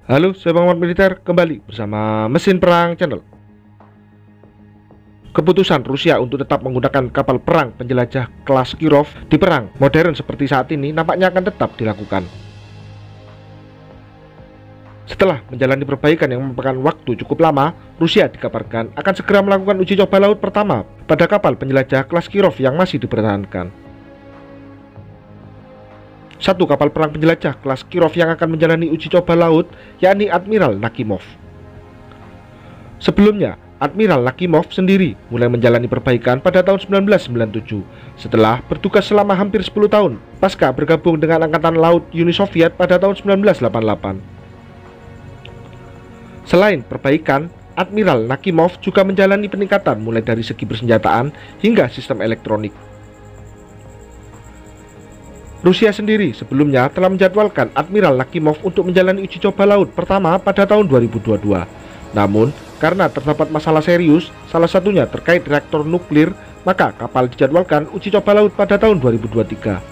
Halo, saya Bang Militer kembali bersama Mesin Perang Channel. Keputusan Rusia untuk tetap menggunakan kapal perang penjelajah kelas Kirov di perang modern seperti saat ini nampaknya akan tetap dilakukan. Setelah menjalani perbaikan yang memakan waktu cukup lama, Rusia dikabarkan akan segera melakukan uji coba laut pertama pada kapal penjelajah kelas Kirov yang masih dipertahankan. Satu kapal perang penjelajah kelas Kirov yang akan menjalani uji coba laut, yakni Admiral Nakimov. Sebelumnya, Admiral Nakimov sendiri mulai menjalani perbaikan pada tahun 1997 setelah bertugas selama hampir 10 tahun pasca bergabung dengan Angkatan Laut Uni Soviet pada tahun 1988. Selain perbaikan, Admiral Nakimov juga menjalani peningkatan mulai dari segi persenjataan hingga sistem elektronik. Rusia sendiri sebelumnya telah menjadwalkan Admiral Nakimov untuk menjalani uji coba laut pertama pada tahun 2022. Namun, karena terdapat masalah serius, salah satunya terkait reaktor nuklir, maka kapal dijadwalkan uji coba laut pada tahun 2023.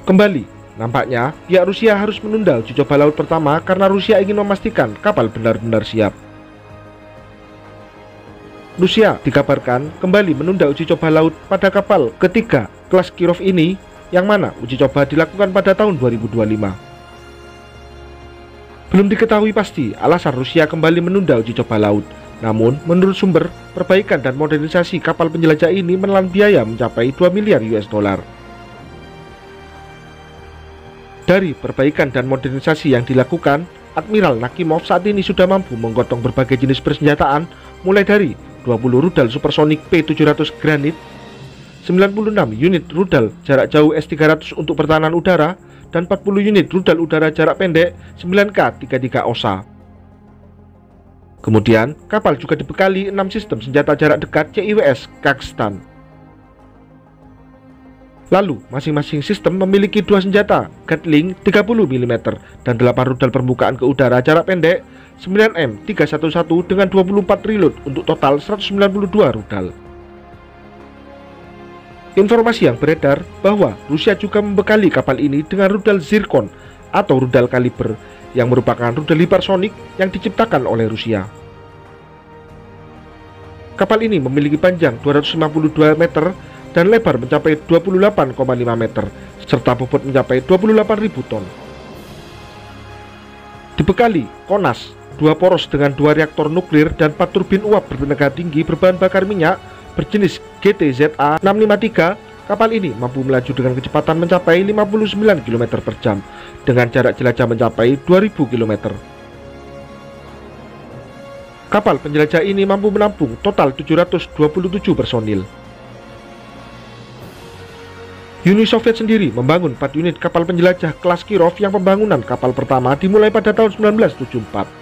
Kembali, nampaknya pihak Rusia harus menunda uji coba laut pertama karena Rusia ingin memastikan kapal benar-benar siap. Rusia dikabarkan kembali menunda uji coba laut pada kapal ketiga kelas Kirov ini, yang mana uji coba dilakukan pada tahun 2025. Belum diketahui pasti alasan Rusia kembali menunda uji coba laut. Namun, menurut sumber, perbaikan dan modernisasi kapal penjelajah ini menelan biaya mencapai 2 miliar US dollar. Dari perbaikan dan modernisasi yang dilakukan, Admiral Nakimov saat ini sudah mampu menggotong berbagai jenis persenjataan, mulai dari 20 rudal supersonik P-700 Granit, 96 unit rudal jarak jauh S-300 untuk pertahanan udara, dan 40 unit rudal udara jarak pendek 9K-33 OSA. Kemudian, kapal juga dibekali 6 sistem senjata jarak dekat CIWS Kazakhstan. Lalu, masing-masing sistem memiliki 2 senjata Gatling 30 mm dan 8 rudal permukaan ke udara jarak pendek 9M311 dengan 24 reload untuk total 192 rudal. Informasi yang beredar bahwa Rusia juga membekali kapal ini dengan rudal Zircon atau rudal kaliber yang merupakan rudal hipersonik yang diciptakan oleh Rusia. Kapal ini memiliki panjang 252 meter dan lebar mencapai 28,5 meter serta bobot mencapai 28.000 ton. Dibekali Konas 2 poros dengan 2 reaktor nuklir dan 4 turbin uap bertenaga tinggi berbahan bakar minyak berjenis GTZA 653, kapal ini mampu melaju dengan kecepatan mencapai 59 km per jam dengan jarak jelajah mencapai 2000 km. Kapal penjelajah ini mampu menampung total 727 personil. Uni Soviet sendiri membangun 4 unit kapal penjelajah kelas Kirov yang pembangunan kapal pertama dimulai pada tahun 1974.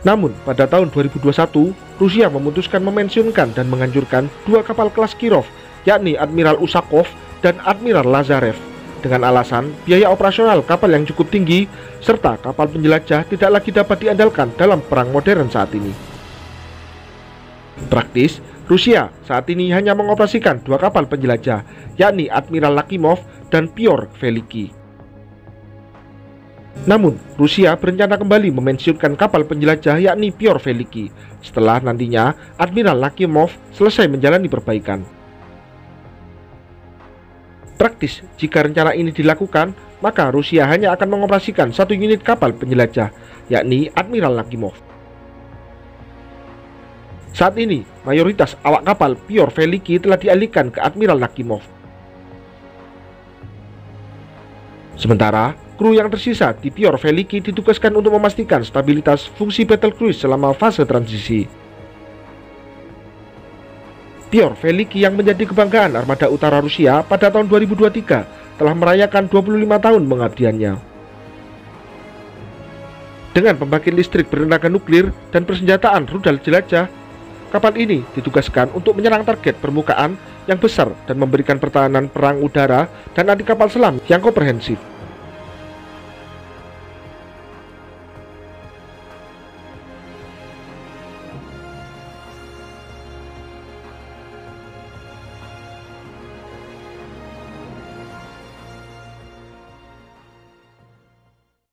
Namun, pada tahun 2021, Rusia memutuskan memensiunkan dan menghancurkan 2 kapal kelas Kirov, yakni Admiral Usakov dan Admiral Lazarev, dengan alasan biaya operasional kapal yang cukup tinggi, serta kapal penjelajah tidak lagi dapat diandalkan dalam perang modern saat ini. Praktis, Rusia saat ini hanya mengoperasikan 2 kapal penjelajah, yakni Admiral Nakimov dan Piotr Veliki. Namun, Rusia berencana kembali memensiunkan kapal penjelajah yakni Piotr Veliki setelah nantinya Admiral Nakimov selesai menjalani perbaikan. Praktis, jika rencana ini dilakukan, maka Rusia hanya akan mengoperasikan 1 unit kapal penjelajah, yakni Admiral Nakimov. Saat ini, mayoritas awak kapal Piotr Veliki telah dialihkan ke Admiral Nakimov. Sementara, kru yang tersisa di Piotr Veliki ditugaskan untuk memastikan stabilitas fungsi battle cruise selama fase transisi. Piotr Veliki yang menjadi kebanggaan armada utara Rusia pada tahun 2023 telah merayakan 25 tahun pengabdiannya. Dengan pembangkit listrik bertenaga nuklir dan persenjataan rudal jelajah, kapal ini ditugaskan untuk menyerang target permukaan yang besar dan memberikan pertahanan perang udara dan anti kapal selam yang komprehensif.